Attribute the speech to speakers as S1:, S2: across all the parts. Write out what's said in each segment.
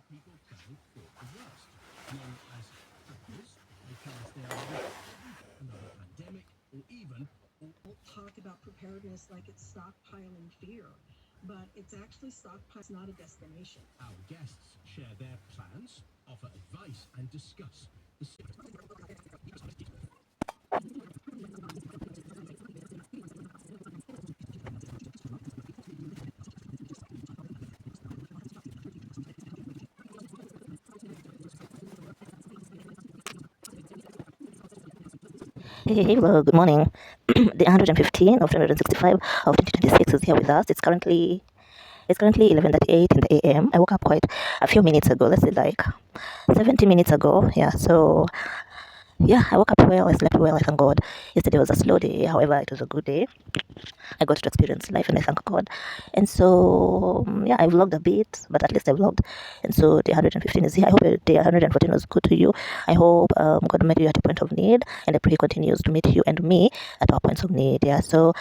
S1: people planning for the worst, known as preppers, because they are ready for another pandemic or even
S2: Talk about preparedness like it's stockpiling fear, but it's actually stockpile, not a destination.
S1: our guests share their plans, offer advice, and discuss the
S3: Hey, hello, good morning. The 115 of 365 of 2026 is here with us. It's currently 11:38 in the AM. I woke up quite a few minutes ago. Let's say like 70 minutes ago. Yeah. So yeah, I woke up well. I slept well. I thank God. Yesterday was a slow day. However, it was a good day. I got to experience life, and I thank God. And so yeah, I vlogged a bit, but at least I vlogged. And so day 115 is here. I hope day 114 was good to you. I hope God met you at a point of need, and I pray He continues to meet you and me at our points of need. Yeah. So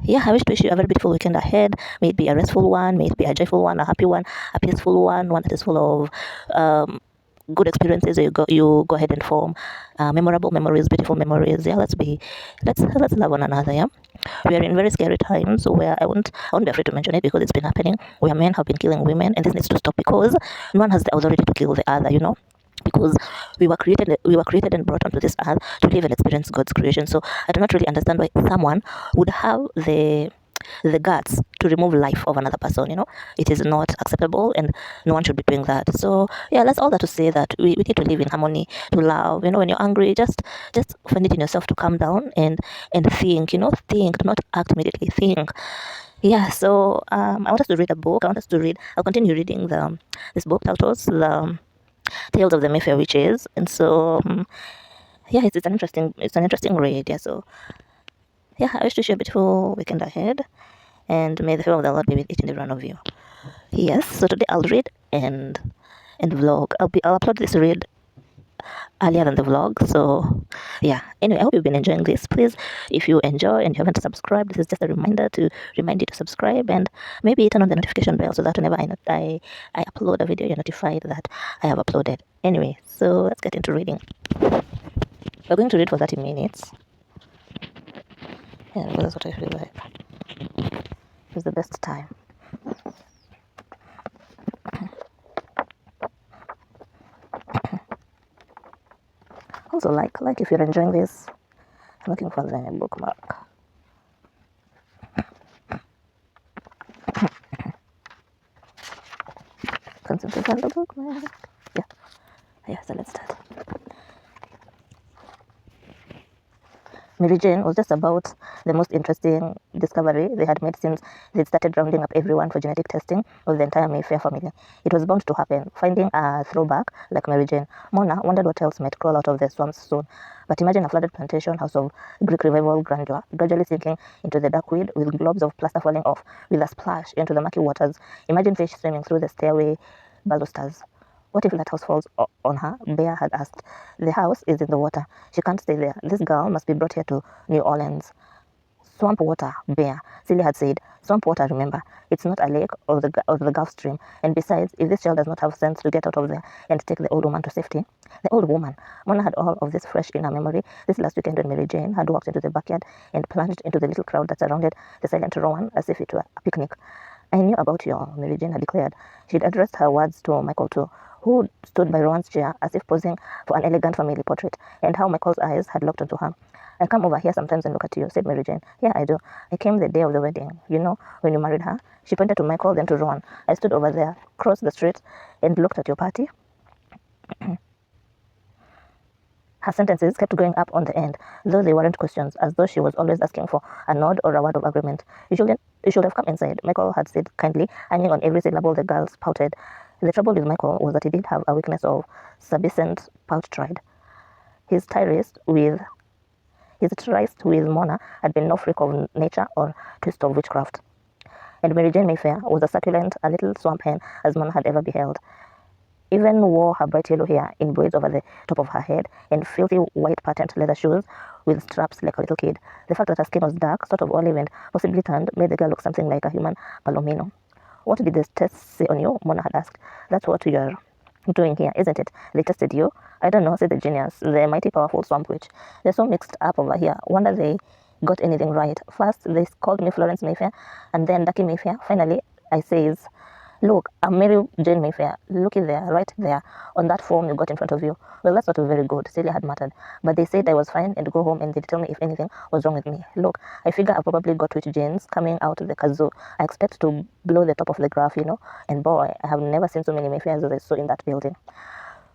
S3: yeah, I wish to wish you a very beautiful weekend ahead. May it be a restful one, may it be a joyful one, a happy one, a peaceful one that is full of good experiences. You go ahead and form memorable memories, beautiful memories. Yeah, let's love one another. Yeah, we are in very scary times where I won't be afraid to mention it because it's been happening, where men have been killing women, and this needs to stop because no one has the authority to kill the other. Because we were created and brought onto this earth to live and experience God's creation. So I do not really understand why someone would have the guts to remove life of another person. It is not acceptable, and no one should be doing that. So yeah, that's all that to say that we need to live in harmony, to love. When you're angry, just find it in yourself to calm down and think. Think, do not act immediately. Think. Yeah. So I want us to read a book. I'll continue reading this book titled the Tales of the Mayfair Witches. And so yeah, it's an interesting read. Yeah. So yeah, I wish to wish you a beautiful weekend ahead, and may the favor of the Lord be with each and every one of you. Yes. So today I'll read and vlog. I'll upload this read earlier than the vlog. So yeah. Anyway, I hope you've been enjoying this. Please, if you enjoy and you haven't subscribed, this is just a reminder to remind you to subscribe, and maybe turn on the notification bell so that whenever I upload a video, you're notified that I have uploaded. Anyway, so let's get into reading. We're going to read for 30 minutes. Yeah, because that's what I feel like. It's the best time. Also, like if you're enjoying this, I'm looking for the bookmark. Concentrate on the bookmark. Yeah, yeah. So let's start. Mary Jane was just about the most interesting discovery they had made since they'd started rounding up everyone for genetic testing of the entire Mayfair family. It was bound to happen. Finding a throwback like Mary Jane, Mona wondered what else might crawl out of the swamps soon. But imagine a flooded plantation house of Greek revival grandeur, gradually sinking into the dark weed, with globs of plaster falling off with a splash into the murky waters. Imagine fish swimming through the stairway balusters. What if that house falls on her? Bear had asked. The house is in the water. She can't stay there. This girl must be brought here to New Orleans. Swamp water, Bear, Celia had said. Swamp water, remember. It's not a lake or the Gulf Stream. And besides, if this child does not have sense to get out of there and take the old woman to safety. The old woman. Mona had all of this fresh in her memory. This last weekend when Mary Jane had walked into the backyard and plunged into the little crowd that surrounded the silent Rowan as if it were a picnic. I knew about you, Mary Jane had declared. She'd addressed her words to Michael too, who stood by Rowan's chair as if posing for an elegant family portrait, and how Michael's eyes had locked onto her. I come over here sometimes and look at you, said Mary Jane. Yeah, I do. I came the day of the wedding, when you married her. She pointed to Michael, then to Rowan. I stood over there, crossed the street, and looked at your party. Her sentences kept going up on the end, though they weren't questions, as though she was always asking for a nod or a word of agreement. You should have come inside, Michael had said kindly, hanging on every syllable the girls pouted. The trouble with Michael was that he did have a weakness of submissive pout-tried. His tryst with Mona had been no freak of nature or twist of witchcraft. And Mary Jane Mayfair was as succulent a little swamp hen as Mona had ever beheld. Even wore her bright yellow hair in braids over the top of her head, and filthy white patterned leather shoes with straps like a little kid. The fact that her skin was dark, sort of olive and possibly tanned, made the girl look something like a human palomino. What did the test say on you? Mona had asked. That's what you're doing here, isn't it? They tested you. I don't know, said the genius, the mighty powerful swamp witch. They're so mixed up over here. Wonder they got anything right. First, they called me Florence Mayfair, and then Ducky Mayfair. Finally, I says, look, I'm Mary Jane Mayfair. Looky there, right there, on that form you got in front of you. Well, that's not very good. Celia had muttered. But they said I was fine and go home and they'd tell me if anything was wrong with me. Look, I figure I probably got witch genes coming out of the kazoo. I expect to blow the top of the graph, And boy, I have never seen so many Mayfairs as I saw in that building.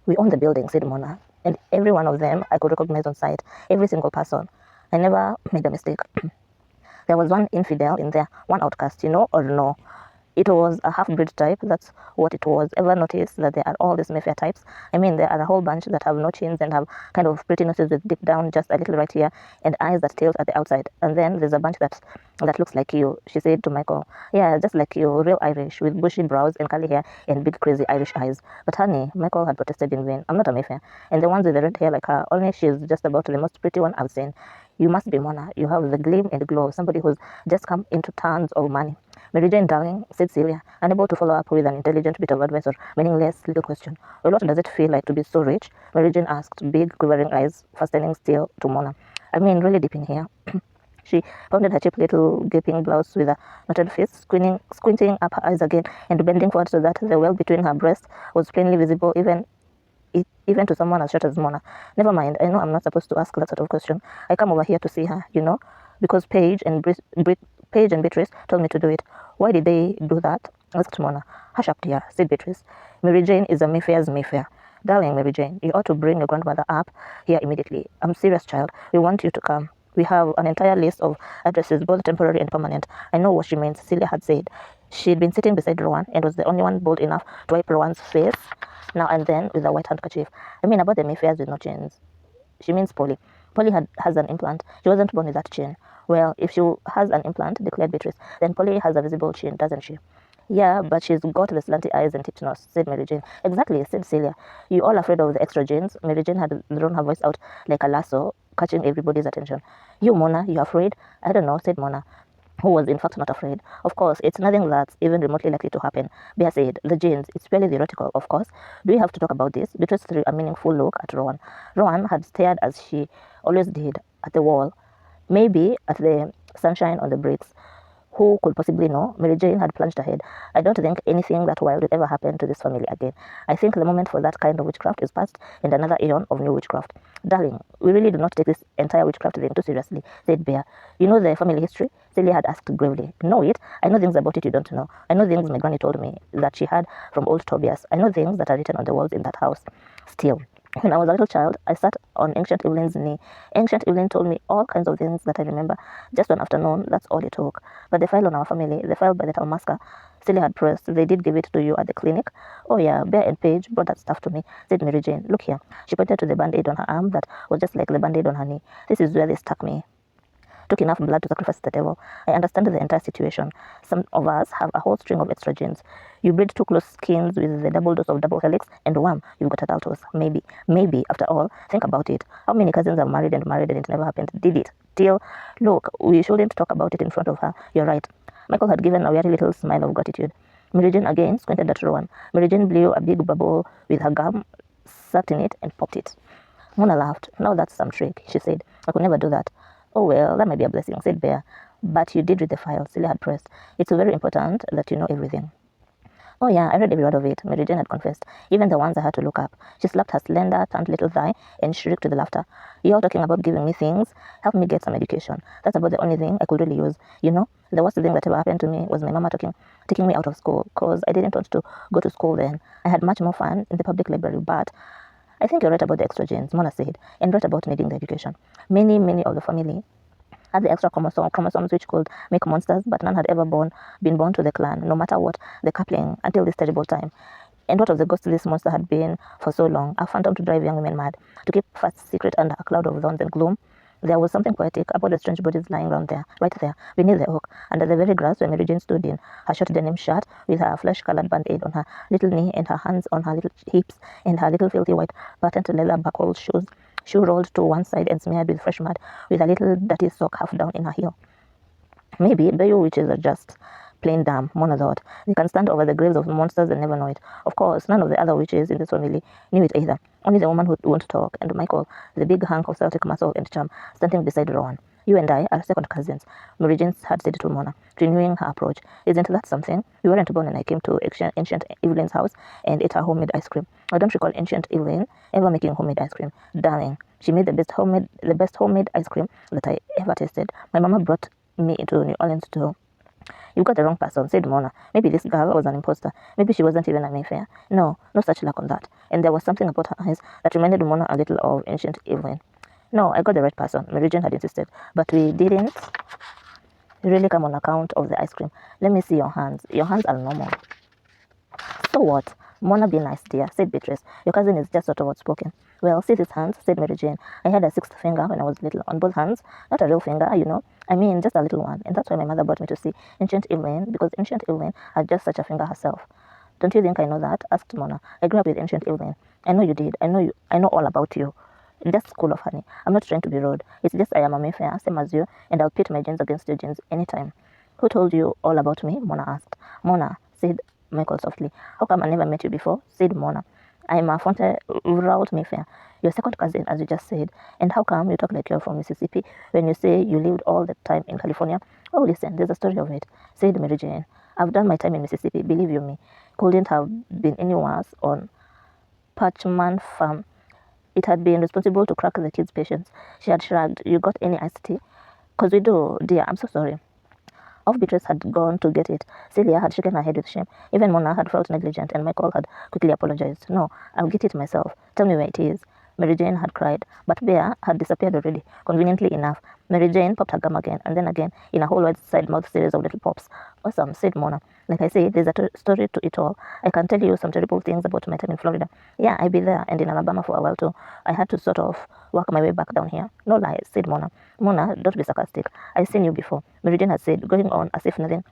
S3: We own the building, said Mona. And every one of them I could recognize on sight. Every single person. I never made a mistake. There was one infidel in there, one outcast, or no. It was a half-breed type, that's what it was. Ever notice that there are all these Mayfair types? I mean, there are a whole bunch that have no chins and have kind of pretty noses with deep down just a little right here and eyes that tilt at the outside. And then there's a bunch that looks like you, she said to Michael. Yeah, just like you, real Irish, with bushy brows and curly hair and big crazy Irish eyes. But honey, Michael had protested in vain. I'm not a Mayfair. And the ones with the red hair like her, only she's just about the most pretty one I've seen. You must be Mona. You have the gleam and glow, somebody who's just come into tons of money. Mary Jane, darling, said Celia, unable to follow up with an intelligent bit of advice or meaningless little question. Well, what does it feel like to be so rich? Mary Jane asked, big, quivering eyes fastening still to Mona. I mean, really deep in here. She pounded her cheap little gaping blouse with a knotted fist, squinting up her eyes again and bending forward so that the well between her breasts was plainly visible, even to someone as short as Mona. Never mind, I know I'm not supposed to ask that sort of question. I come over here to see her, because Paige and Beatrice told me to do it. Why did they do that? Asked Mona. Hush up, dear, said Beatrice. Mary Jane is a Mayfair's Mayfair. Darling Mary Jane, you ought to bring your grandmother up here immediately. I'm serious, child. We want you to come. We have an entire list of addresses, both temporary and permanent. I know what she means, Celia had said. She'd been sitting beside Rowan and was the only one bold enough to wipe Rowan's face now and then with a white handkerchief. I mean, about the Mayfairs with no chains. She means Polly. Polly has an implant. She wasn't born with that chin. Well, if she has an implant, declared Beatrice, then Polly has a visible chin, doesn't she? Yeah, but she's got the slanty eyes and tipped nose, said Mary Jane. Exactly, said Celia. You all afraid of the extra genes? Mary Jane had thrown her voice out like a lasso, catching everybody's attention. You, Mona, you afraid? I don't know, said Mona, who was in fact not afraid. Of course, it's nothing that's even remotely likely to happen. Bear said, the genes, it's purely theoretical, of course. Do we have to talk about this? Beatrice threw a meaningful look at Rowan. Rowan had stared as she always did at the wall, maybe at the sunshine on the bricks. Who could possibly know? Mary Jane had plunged ahead. I don't think anything that wild will ever happen to this family again. I think the moment for that kind of witchcraft is past and another eon of new witchcraft. Darling, we really do not take this entire witchcraft thing too seriously, said Bear. You know the family history? Celia had asked gravely. Know it? I know things about it you don't know. I know things my granny told me that she had from old Tobias. I know things that are written on the walls in that house. Still, when I was a little child, I sat on Ancient Evelyn's knee. Ancient Evelyn told me all kinds of things that I remember. Just one afternoon, that's all it took. But the file on our family, the file by the Talmaska, Celia had pressed. They did give it to you at the clinic. Oh yeah, Bear and Paige brought that stuff to me, said Mary Jane. Look here. She pointed to the band-aid on her arm that was just like the band-aid on her knee. This is where they stuck me. Took enough blood to sacrifice the devil. I understand the entire situation. Some of us have a whole string of extra genes. You breed two close skins with the double dose of double helix, and wham, you've got adultos. Maybe, after all, think about it. How many cousins have married and it never happened? Did it? Till, look, we shouldn't talk about it in front of her. You're right. Michael had given a weary little smile of gratitude. Mary Jane again squinted at Rowan. Mary Jane blew a big bubble with her gum, sucked in it, and popped it. Mona laughed. Now that's some trick, she said. I could never do that. Oh, well, that might be a blessing, said Bear. But you did read the file, Celia had pressed. It's very important that you know everything. Oh, yeah, I read every word of it, Mary Jane had confessed, even the ones I had to look up. She slapped her slender, tanned little thigh and shrieked with laughter. You're talking about giving me things? Help me get some education. That's about the only thing I could really use. The worst thing that ever happened to me was my mama taking me out of school, because I didn't want to go to school then. I had much more fun in the public library, but I think you're right about the extra genes, Mona said, and right about needing the education. Many of the family had the extra chromosomes which could make monsters, but none had ever been born to the clan, no matter what the coupling, until this terrible time. And what of the ghost this monster had been for so long, a phantom to drive young women mad, to keep first secret under a cloud of thorns and gloom? There was something poetic about the strange bodies lying right there, beneath the oak, under the very grass where Mary Jane stood in her short denim shirt, with her flesh-colored band-aid on her little knee and her hands on her little hips and her little filthy white patent leather buckled shoe rolled to one side and smeared with fresh mud, with a little dirty sock half down in her heel. Maybe Bayou witches are just plain dumb, Mona thought. They can stand over the graves of monsters and never know it. Of course, none of the other witches in this family knew it either. Only the woman who won't talk, and Michael, the big hunk of Celtic muscle and charm, standing beside Rowan. You and I are second cousins, Mary Jane had said to Mona, renewing her approach. Isn't that something? We weren't born when I came to ancient Evelyn's house and ate her homemade ice cream. I don't recall ancient Evelyn ever making homemade ice cream. Darling, she made the best homemade ice cream that I ever tasted. My mama brought me to New Orleans too. You got the wrong person, said Mona. Maybe this girl was an imposter. Maybe she wasn't even a Mayfair. No such luck on that. And there was something about her eyes that reminded Mona a little of ancient Evelyn. No, I got the right person, Mary Jane had insisted. But we didn't really come on account of the ice cream. Let me see your hands. Your hands are normal. So what? Mona, be nice, dear, said Beatrice. Your cousin is just sort of outspoken. Well, see his hands, said Mary Jane. I had a sixth finger when I was little, on both hands. Not a real finger, you know. I mean, just a little one. And that's why my mother brought me to see ancient Evelyn, because ancient Evelyn had just such a finger herself. Don't you think I know that? Asked Mona. I grew up with ancient Evelyn. I know you did. I know all about you. Just school of honey. I'm not trying to be rude. It's just I am a Mayfair, same as you, and I'll pit my genes against your genes anytime. Who told you all about me? Mona asked. Mona, said Michael softly. How come I never met you before? Said Mona. I'm a Fonte-Route Mayfair, your second cousin, as you just said. And how come you talk like you're from Mississippi when you say you lived all the time in California? Oh, listen, there's a story of it, said Mary Jane. I've done my time in Mississippi, believe you me. Couldn't have been any worse on Parchman Farm. It had been responsible to crack the kids' patience. She had shrugged. You got any iced tea? 'Cause we do, dear. I'm so sorry. Off Beatrice had gone to get it. Celia had shaken her head with shame. Even Mona had felt negligent, and Michael had quickly apologized. No, I'll get it myself. Tell me where it is. Mary Jane had cried, but Bear had disappeared already, conveniently enough. Mary Jane popped her gum again, and then again, in a whole wide side-mouth series of little pops. Awesome, said Mona. Like I say, there's a story to it all. I can tell you some terrible things about my time in Florida. Yeah, I've been there, and in Alabama for a while too. I had to sort of work my way back down here. No lies, said Mona. Mona, don't be sarcastic. I've seen you before, Mary Jane had said, going on as if nothing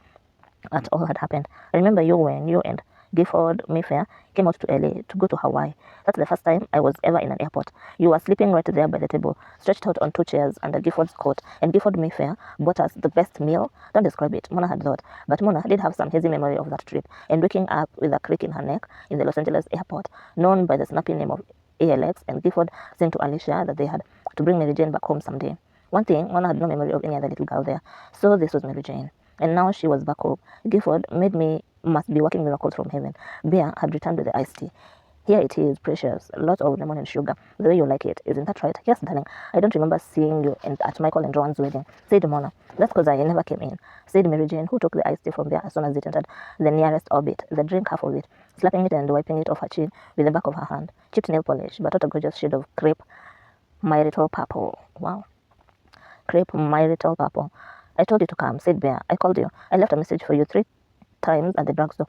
S3: at all had happened. I remember you when you and Gifford Mayfair came out to LA to go to Hawaii. That's the first time I was ever in an airport. You were sleeping right there by the table, stretched out on two chairs under Gifford's coat, and Gifford Mayfair bought us the best meal. Don't describe it, Mona had thought. But Mona did have some hazy memory of that trip, and waking up with a crick in her neck in the Los Angeles airport, known by the snappy name of ALX, and Gifford saying to Alicia that they had to bring Mary Jane back home someday. One thing, Mona had no memory of any other little girl there. So this was Mary Jane. And now she was back home. Gifford must be working miracles from heaven. Bear had returned with the iced tea. Here it is, precious. A lot of lemon and sugar, the way you like it. Isn't that right? Yes, darling. I don't remember seeing you at Michael and Rowan's wedding, said Mona. That's because I never came in, said Mary Jane, who took the iced tea from there as soon as it entered the nearest orbit, the drink half of it, slapping it and wiping it off her chin with the back of her hand. Chipped nail polish, but what a gorgeous shade of crepe marital purple. Wow. Crepe marital purple. I told you to come, said Bear. I called you. I left a message for you 3 times at the drugstore.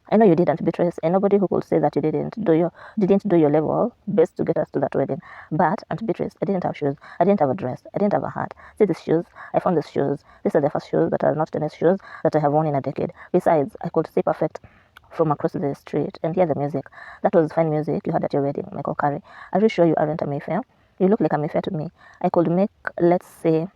S3: I know you didn't, Beatrice, and nobody who could say that you didn't do your level best to get us to that wedding. But, Aunt Beatrice, I didn't have shoes. I didn't have a dress. I didn't have a hat. See these shoes? I found these shoes. These are the first shoes that are not tennis shoes that I have worn in a decade. Besides, I could see perfect from across the street and hear the music. That was fine music you had at your wedding, Michael Curry. Are you sure you aren't a Mayfair? You look like a Mayfair to me. I could make, let's say,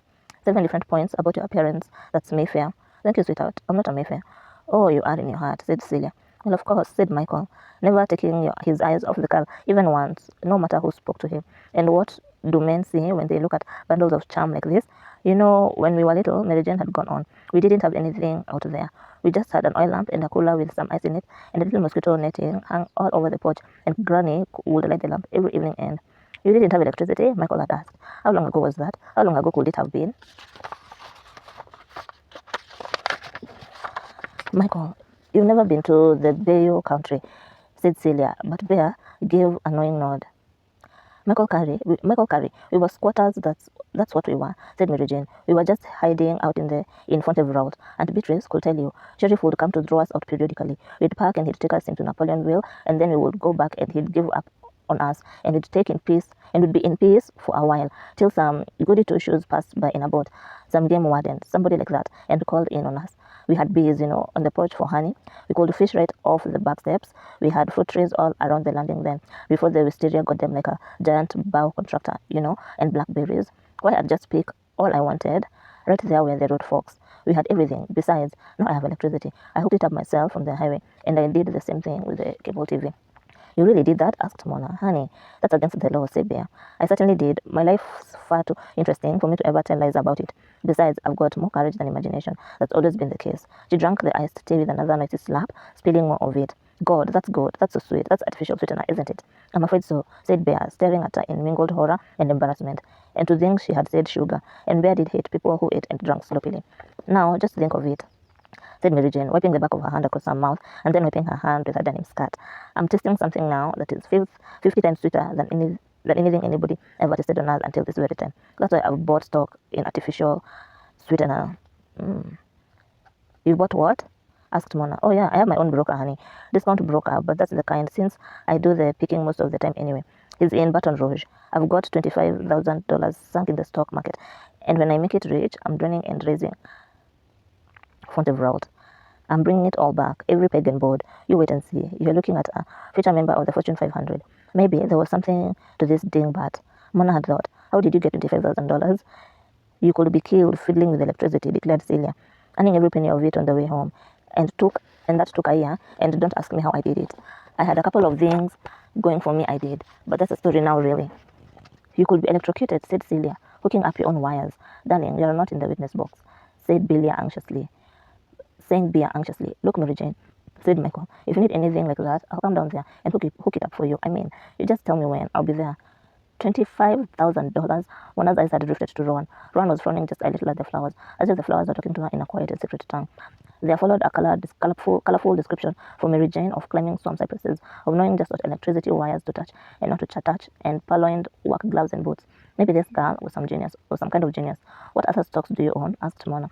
S3: 7 different points about your appearance. That's Mayfair. Thank you, sweetheart. I'm not a Mayfair. Oh, you are in your heart, said Celia. Well, of course, said Michael, never taking his eyes off the girl, even once, no matter who spoke to him. And what do men see when they look at bundles of charm like this? You know, when we were little, Mary Jane had gone on. We didn't have anything out there. We just had an oil lamp and a cooler with some ice in it, and a little mosquito netting hung all over the porch, and Granny would light the lamp every evening and... You didn't have electricity? Michael had asked. How long ago was that? How long ago could it have been? Michael, you've never been to the Bayou country, said Celia, but Bear gave a knowing nod. Michael Curry, we were squatters, that's what we were, said Mary Jane. We were just hiding out in front of Route. And Beatrice could tell you, Sheriff would come to draw us out periodically. We'd park and he'd take us into Napoleonville, and then we would go back and he'd give up on us, and we'd be in peace for a while, till some goody two-shoes passed by in a boat, some game warden, somebody like that, and called in on us. We had bees, on the porch for honey. We could fish right off the back steps. We had fruit trees all around the landing then, before the wisteria got them like a giant bow contractor, and blackberries. Why, I'd just pick all I wanted, right there where the road forks. We had everything. Besides, now I have electricity. I hooked it up myself from the highway, and I did the same thing with the cable TV. You really did that? Asked Mona. Honey, that's against the law, said Bear. I certainly did. My life's far too interesting for me to ever tell lies about it. Besides, I've got more courage than imagination. That's always been the case. She drank the iced tea with another noisy slap, spilling more of it. God, that's good. That's so sweet. That's artificial sweetener, isn't it? I'm afraid so, said Bear, staring at her in mingled horror and embarrassment. And to think she had said sugar. And Bear did hate people who ate and drank sloppily. Now, just think of it, said Mary Jane, wiping the back of her hand across her mouth and then wiping her hand with her denim skirt. I'm tasting something now that is 50 times sweeter than anything anybody ever tasted on earth until this very time. That's why I've bought stock in artificial sweetener. You bought what? Asked Mona. Oh yeah, I have my own broker, honey. Discount broker, but that's the kind since I do the picking most of the time anyway. He's in Baton Rouge. I've got $25,000 sunk in the stock market. And when I make it rich, I'm draining and raising Fontevraud. I'm bringing it all back, every peg and board. You wait and see. You're looking at a future member of the Fortune 500. Maybe there was something to this dingbat. Mona had thought, how did you get $25,000? You could be killed fiddling with electricity, declared Celia, earning every penny of it on the way home. And that took a year, and don't ask me how I did it. I had a couple of things going for me, I did. But that's a story now, really. You could be electrocuted, said Celia, hooking up your own wires. Darling, you're not in the witness box, said Bear anxiously. Look, Mary Jane, said Michael, if you need anything like that, I'll come down there and hook it up for you. I mean, you just tell me when. I'll be there. $25,000. Mona's eyes had drifted to Rowan. Rowan was frowning just a little at the flowers, as if the flowers were talking to her in a quiet and secret tongue. There followed a colorful description for Mary Jane of climbing storm cypresses, of knowing just what electricity wires to touch and not to touch, and purloined work gloves and boots. Maybe this girl was some kind of genius. What other stocks do you own? Asked Mona.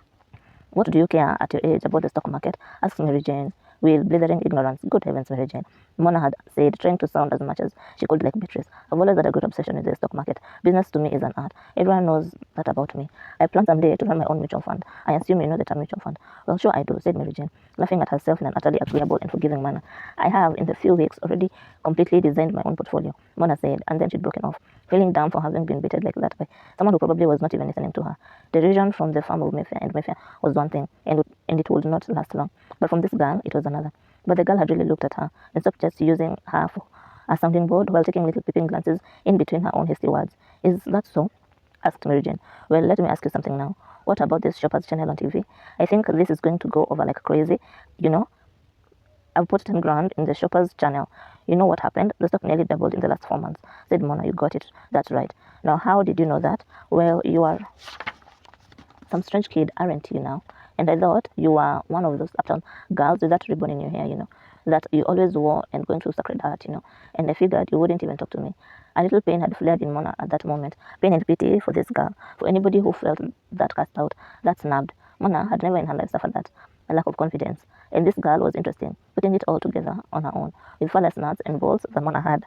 S3: What do you care at your age about the stock market? Asked Mary Jane, with blithering ignorance. Good heavens, Mary Jane, Mona had said, trying to sound as much as she could like Beatrice. I've always had a great obsession with the stock market. Business to me is an art. Everyone knows that about me. I plan someday to run my own mutual fund. I assume you know the term mutual fund. Well, sure I do, said Mary Jane, laughing at herself in an utterly agreeable and forgiving manner. I have, in the few weeks, already completely designed my own portfolio, Mona said, and then she'd broken off, feeling down for having been baited like that by someone who probably was not even listening to her. Derision from the farm of Mayfair and Mayfair was one thing, and it would not last long. But from this girl, it was another. But the girl had really looked at her and stopped just using her for a sounding board while taking little peeping glances in between her own hasty words. Is that so? Asked Mary Jane. Well, let me ask you something now. What about this Shoppers channel on TV? I think this is going to go over like crazy. You know, I've put 10 grand in the Shoppers channel. You know what happened? The stock nearly doubled in the last 4 months, said Mona. You got it. That's right. Now, how did you know that? Well, you are some strange kid, aren't you now? And I thought you were one of those uptown girls with that ribbon in your hair, that you always wore and going to Sacred Heart, And I figured you wouldn't even talk to me. A little pain had flared in Mona at that moment. Pain and pity for this girl, for anybody who felt that cast out, that snubbed. Mona had never in her life suffered that, a lack of confidence. And this girl was interesting, putting it all together on her own, with far less nuts and bolts than Mona had.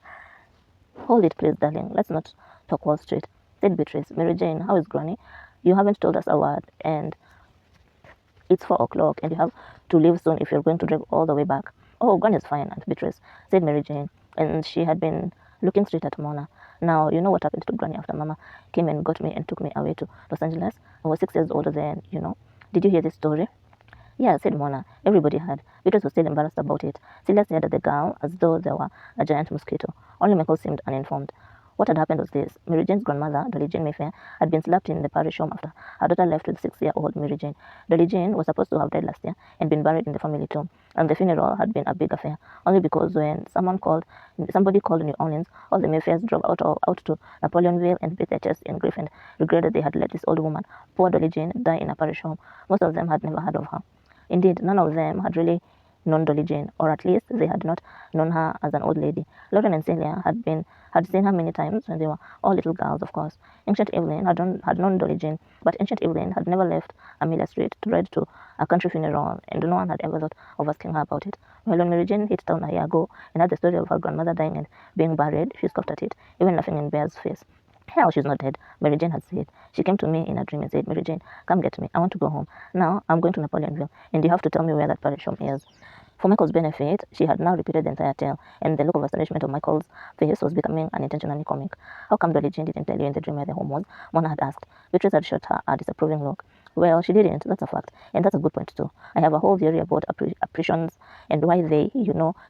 S3: Hold it, please, darling. Let's not talk Wall Street, said Beatrice. Mary Jane, how is Granny? You haven't told us a word, and it's 4 o'clock, and you have to leave soon if you're going to drive all the way back. Oh, Granny's fine, Aunt Beatrice, said Mary Jane, and she had been looking straight at Mona. Now, you know what happened to Granny after Mama came and got me and took me away to Los Angeles? I was 6 years older then, Did you hear this story? Yeah, said Mona. Everybody had. Beatrice was still embarrassed about it. Celia stared at the girl as though there were a giant mosquito. Only Michael seemed uninformed. What had happened was this. Mary Jane's grandmother, Dolly Jane Mayfair, had been slapped in the parish home after her daughter left with 6-year-old Mary Jane. Dolly Jane was supposed to have died last year and been buried in the family tomb, and the funeral had been a big affair, only because when somebody called New Orleans, all the Mayfairs drove out to Napoleonville and beat their chests in grief and regretted they had let this old woman, poor Dolly Jane, die in a parish home. Most of them had never heard of her. Indeed, none of them had really known Dolly Jane, or at least they had not known her as an old lady. Lauren and Celia had seen her many times when they were all little girls, of course. Ancient Evelyn had known Dolly Jane, but Ancient Evelyn had never left Amelia Street to ride to a country funeral, and no one had ever thought of asking her about it. Well, when Mary Jane hit town a year ago and had the story of her grandmother dying and being buried, she scoffed at it, even laughing in Bear's face. Hell, she's not dead, Mary Jane had said. She came to me in a dream and said, Mary Jane, come get me. I want to go home. Now, I'm going to Napoleonville, and you have to tell me where that parish home is. For Michael's benefit, she had now repeated the entire tale, and the look of astonishment on Michael's face was becoming unintentionally comic. How come Dolly Jane didn't tell you in the dream where the home was? Mona had asked. Beatrice had shot her a disapproving look. Well, she didn't. That's a fact. And that's a good point, too. I have a whole theory about apparitions and why they,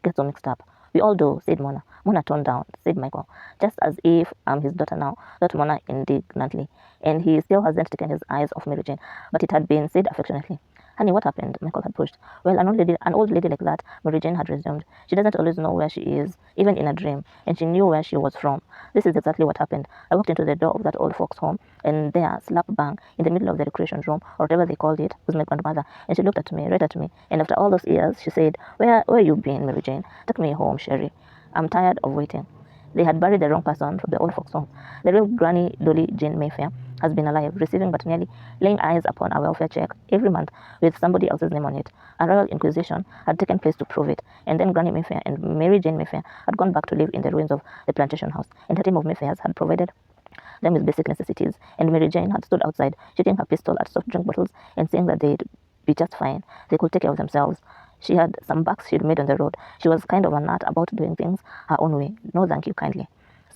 S3: get so mixed up. We all do, said Mona. Mona toned down, said Michael, just as if I'm his daughter now, thought Mona indignantly. And he still hasn't taken his eyes off Mary Jane, but it had been said affectionately. Honey, what happened? Michael had pushed. Well, an old lady like that, Mary Jane had resumed. She doesn't always know where she is, even in a dream, and she knew where she was from. This is exactly what happened. I walked into the door of that old folks' home, and there, slap bang, in the middle of the recreation room, or whatever they called it, was my grandmother. And she looked at me, right at me, and after all those years, she said, where you been, Mary Jane? Take me home, Sherry. I'm tired of waiting. They had buried the wrong person from the old folks' home. The real Granny Dolly Jane Mayfair has been alive, receiving but nearly laying eyes upon a welfare check every month with somebody else's name on it. A royal inquisition had taken place to prove it, and then Granny Mayfair and Mary Jane Mayfair had gone back to live in the ruins of the plantation house, and her team of Mayfairs had provided them with basic necessities, and Mary Jane had stood outside, shooting her pistol at soft drink bottles and saying that they'd be just fine. They could take care of themselves. She had some bucks she'd made on the road. She was kind of a nut about doing things her own way. No, thank you, kindly.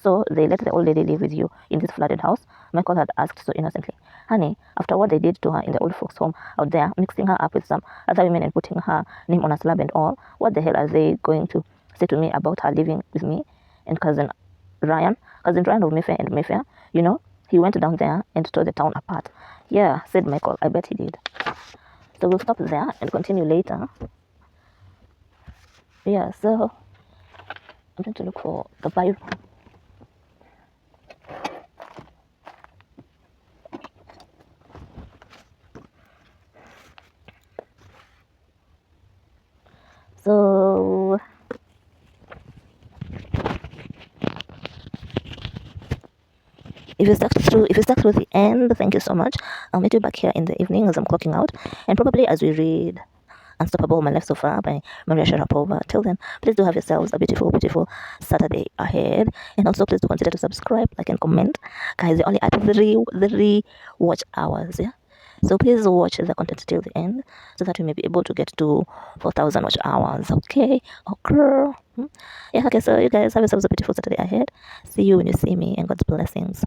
S3: So they let the old lady live with you in this flooded house? Michael had asked so innocently. Honey, after what they did to her in the old folks' home out there, mixing her up with some other women and putting her name on a slab and all, what the hell are they going to say to me about her living with me and Ryan? Cousin Ryan of Mayfair and Mayfair, he went down there and tore the town apart. Yeah, said Michael, I bet he did. So we'll stop there and continue later. Yeah, so I'm trying to look for the Bible. So if you stuck through the end, thank you so much. I'll meet you back here in the evening as I'm clocking out, and probably as we read Unstoppable My Life So Far by Maria Sharapova. Till then, please do have yourselves a beautiful, beautiful Saturday ahead. And also please do consider to subscribe, like, and comment. Guys, you're only at three watch hours, yeah? So please watch the content till the end so that we may be able to get to 4,000 watch hours. Okay? Oh, girl. Yeah, okay, so you guys have yourselves a beautiful Saturday ahead. See you when you see me, and God's blessings.